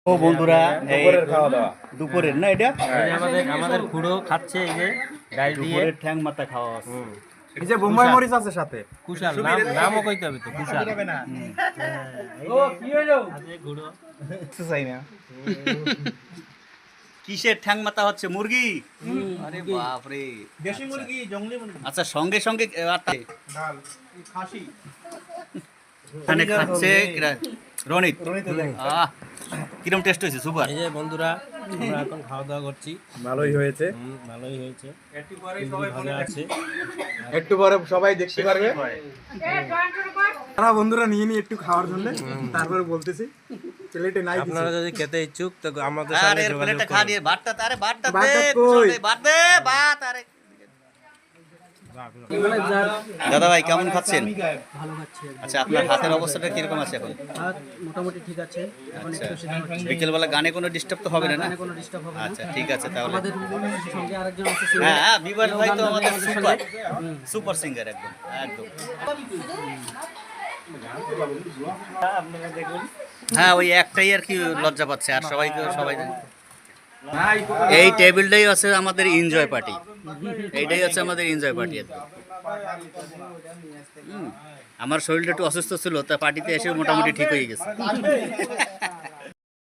ও বন্ধুরা দুপুরের খাওয়া দাওয়া দুপুরের না এটা আমাদের খুড়ো খাচ্ছে এই যে ডাল দিয়ে দুপুরের ঠ্যাং মাথা খাওয়া আছে। এই যে বোম্বাই মরিচ আছে সাথে কুশাল নামও কইতে হবে তো কুশাল ও কি হলো আছে খুড়ো চাই না কিসের ঠ্যাং মাথা হচ্ছে? মুরগি? আরে বাপ রে, দেশি মুরগি জংলি মুরগি আচ্ছা সঙ্গে সঙ্গে ডাল খাসি এখানে খাচ্ছে রনিত। আহ কিরম টেস্ট হয়েছে? সুপার। এই যে বন্ধুরা আমরা এখন খাওয়া দাওয়া করছি ভালোই হয়েছে ভালোই হয়েছে ভালো আছে একটু পরে সবাই দেখতে পারবে তারা বন্ধুরা নিয়ে নিয়ে একটু খাওয়ার জন্য তারপরে বলতেছি প্লেটে নাই কিছু। আপনারা যদি খেতে ইচ্ছুক তো আমাদের আরে সাথে এর যোগাযোগ প্লেটটা খা করুন দিয়ে ভাতটা, আরে ভাতটা ভাতটা দে, কই? ভাত দে, ভাত। আরে দাদা ভাই কেমন খাচ্ছেন? ভালো খাচ্ছি। আচ্ছা আপনার হাতের অবস্থাটা কিরকম আছে এখন? হাত মোটামুটি ঠিক আছে, এখন আচ্ছা একটু সিদ্ধ হচ্ছে। বিকেলবেলা গানে কোনো ডিস্টার্ব তো হবে না না? এখানে কোনো ডিস্টার্ব হবে না। আচ্ছা ঠিক আছে তাহলে। আমাদের সঙ্গে আরেকজন আছে হ্যাঁ হ্যাঁ, বিবার ভাই তো আমাদের আমাদের সুপার সঙ্গে। সুপার সিঙ্গার একদম একদম। হ্যাঁ ওই একটাই আর কি লজ্জা পাচ্ছে, আর সবাই তো সবাই এই টেবিলটাই আছে আমাদের এনজয় পার্টি, এইটাই হচ্ছে আমাদের এনজয় পার্টি একদম। আমার শরীরটা একটু অসুস্থ ছিল, তা পার্টিতে এসে মোটামুটি ঠিক হয়ে গেছে।